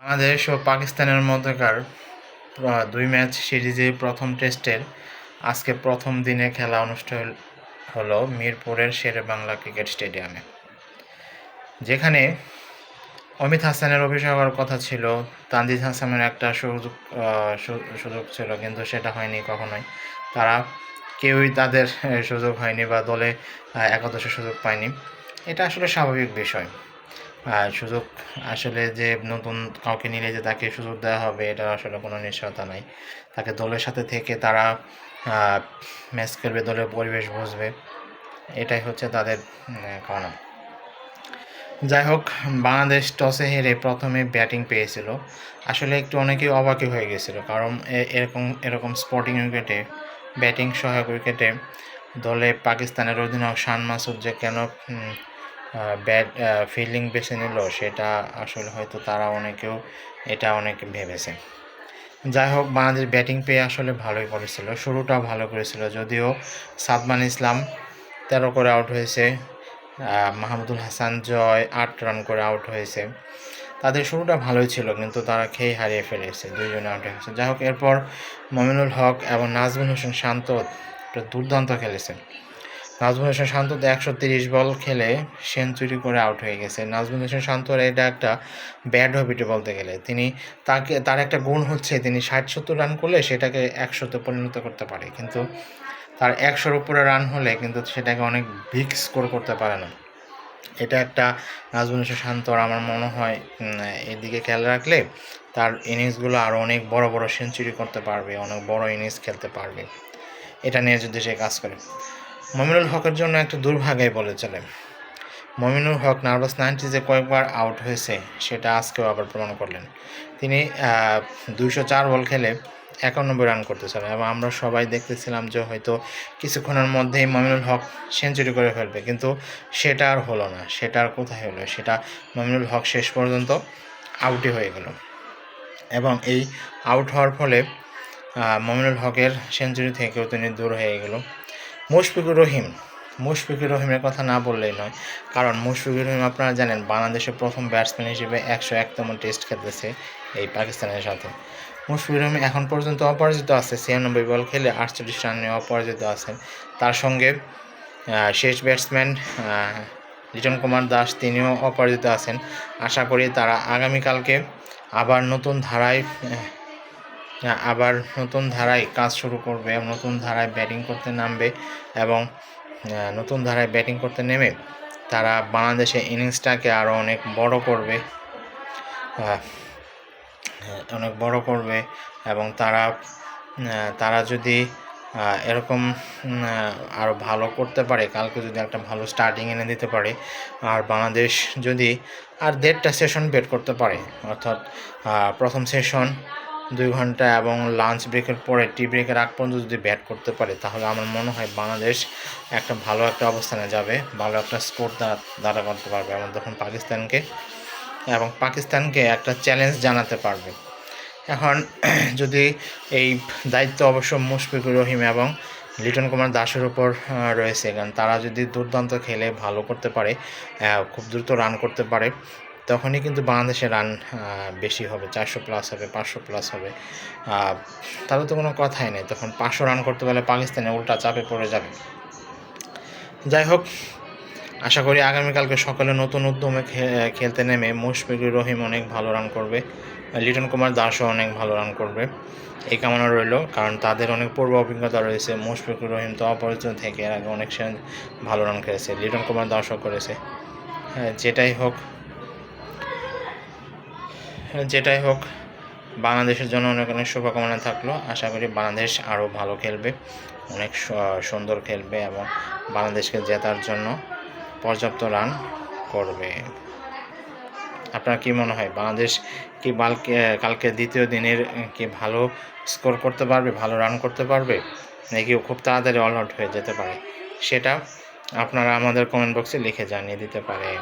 বাংলাদেশ ও পাকিস্তানের মধ্যকার ২ ম্যাচ সিরিজে প্রথম টেস্টের আজকে প্রথম দিনে খেলা অনুষ্ঠিত হলো মিরপুরের শেরেবাংলা ক্রিকেট স্টেডিয়ামে, যেখানে অমিত হাসানের অভিষেক হওয়ার কথা ছিল। তানজিদ হাসানের একটা সুযোগ ছিল, কিন্তু সেটা হয়নি কখনোই। তারা কেউই তাদের সুযোগ হয়নি বা দলে একাদশে সুযোগ পায়নি। এটা আসলে স্বাভাবিক বিষয়। সুযোগ আসলে যে নতুন কাউকে নিলে যে তাকে সুযোগ দেওয়া হবে, এটার আসলে কোনো নিশ্চয়তা নাই। তাকে দলের সাথে থেকে তারা ম্যাচ খেলবে, দলের পরিবেশ বুঝবে, এটাই হচ্ছে তাদের কারণ। যাই হোক, বাংলাদেশ টসে হেরে প্রথমে ব্যাটিং পেয়েছিল। আসলে একটু অনেকেই অবাকই হয়ে গেছিলো, কারণ এরকম স্পোর্টিং উইকেটে, ব্যাটিং সহায়ক উইকেটে দলে পাকিস্তানের অধিনায়ক শান মাসুদ যে কেন ফিল্ডিং বেছে নিল, সেটা আসলে হয়তো তারা অনেকেও এটা অনেক ভেবেছে। যাই হোক, বাংলাদেশ ব্যাটিং পেয়ে আসলে ভালোই করেছিল, শুরুটাও ভালো করেছিল। যদিও সাদমান ইসলাম 13 করে আউট হয়েছে, মাহমুদুল হাসান জয় 8 রান করে আউট হয়েছে। তাদের শুরুটা ভালোই ছিল, কিন্তু তারা খেয়ে হারিয়ে ফেলেছে, 2 জনে আউট হয়েছে। যাই হোক, এরপর মমিনুল হক এবং নাজমুল হোসেন শান্ত দুর্দান্ত খেলেছে। নাজমুল হোসেন শান্ত 130 বল খেলে সেঞ্চুরি করে আউট হয়ে গেছে। নাজমুল হোসেন শান্তর এটা একটা ব্যাড হ্যাবিট বলতে গেলে। তার একটা গুণ হচ্ছে, তিনি 60-70 রান করলে সেটাকে 100-তে পরিণত করতে পারে, কিন্তু তার 100-র উপরে রান হলে কিন্তু সেটাকে অনেক বিগ স্কোর করতে পারে না। এটা একটা নাজমুল হোসেন শান্তর আমার মনে হয় এদিকে খেয়াল রাখলে তার ইনিংসগুলো আরও অনেক বড় বড় সেঞ্চুরি করতে পারবে, অনেক বড় ইনিংস খেলতে পারবে, এটা নিয়ে যদি সে কাজ করে। মমিনুল হকের জন্য একটা দুর্ভাগ্যই বলে চলে। মমিনুল হক নার্ভাস 90s কয়েকবার আউট হয়েছে, সেটা আজকেও আবার প্রমাণ করলেন। তিনি 204 বল খেলে 91 রান করতেছিলেন, এবং আমরা সবাই দেখতেছিলাম যে হয়তো কিছুক্ষণের মধ্যেই মমিনুল হক সেঞ্চুরি করে ফেলবে, কিন্তু সেটা আর হলো না। সেটা আর কোথায় হলো? সেটা মমিনুল হক শেষ পর্যন্ত আউটই হয়ে গেল, এবং এই আউট হওয়ার ফলে মমিনুল হকের সেঞ্চুরি থেকেও তিনি দূর হয়ে গেল। মুশফিকুর রহিমের কথা না বললেই নয়, কারণ মুশফিকুর রহিম আপনারা জানেন বাংলাদেশের প্রথম ব্যাটসম্যান হিসেবে 101তম টেস্ট খেলতেছে এই পাকিস্তানের সাথে। মুশফিকুর রহিম এখন পর্যন্ত অপরাজিত আছে, 96 বল খেলে 48 রান নিয়ে অপরাজিত আছেন। তার সঙ্গে শেষ ব্যাটসম্যান লিটন কুমার দাস, তিনিও অপরাজিত আছেন। আশা করি তারা আগামীকালকে আবার নতুন ধারায় কাজ শুরু করবে, নতুন ধারায় ব্যাটিং করতে নামবে, এবং নতুন ধারায় ব্যাটিং করতে নেমে তারা বাংলাদেশের ইনিংসটাকে আরও অনেক বড় করবে, এবং তারা যদি এরকম আরও ভালো করতে পারে, কালকে যদি একটা ভালো স্টার্টিং এনে দিতে পারে, আর বাংলাদেশ যদি আর 1.5টা সেশন ব্যাট করতে পারে, অর্থাৎ প্রথম সেশন 2 ঘন্টা এবং লাঞ্চ ব্রেকের পরে টি ব্রেকের আগ পর্যন্ত যদি ব্যাট করতে পারে, তাহলে আমার মনে হয় বাংলাদেশ ভালো একটা অবস্থানে যাবে, ভালো একটা স্কোর দাঁড়া করতে পারবে, এবং তখন পাকিস্তানকে একটা চ্যালেঞ্জ জানাতে পারবে। এখন যদি এই দায়িত্ব অবশ্য মুশফিকুর রহিম এবং লিটন কুমার দাসের উপর রয়েছে, কারণ তারা যদি দুর্দান্ত খেলে ভালো করতে পারে, খুব দ্রুত রান করতে পারে, তখনই কিন্তু বাংলাদেশের রান বেশি হবে, 400+ হবে, 500+ হবে। তাহলে তো কোনো কথাই নেই, তখন 500 রান করতে পারলে পাকিস্তানে উল্টা চাপে পড়ে যাবে। যাই হোক, আশা করি আগামীকালকে সকালে নতুন উদ্যমে খেলতে নেমে মুশফিকুর রহিম অনেক ভালো রান করবে, লিটন কুমার দাসও অনেক ভালো রান করবে, এই কামনা রইল, কারণ তাদের অনেক পূর্ব অভিজ্ঞতা রয়েছে। মুশফিকুর রহিম তো অপরিচিত থেকে এর আগে অনেক ভালো রান খেলেছে, লিটন কুমার দাসও করেছে। যেটাই হোক, বাংলাদেশের জন্য অনেক অনেক শুভকামনা থাকলো। আশা করি বাংলাদেশ আরও ভালো খেলবে, অনেক সুন্দর খেলবে, এবং বাংলাদেশকে জেতার জন্য পর্যাপ্ত রান করবে। আপনার কি মনে হয়, বাংলাদেশ কি কালকে দ্বিতীয় দিনের কি ভালো স্কোর করতে পারবে, ভালো রান করতে পারবে, নাকি খুব তাড়াতাড়ি অল আউট হয়ে যেতে পারে? সেটা আপনারা আমাদের কমেন্ট বক্সে লিখে জানিয়ে দিতে পারেন।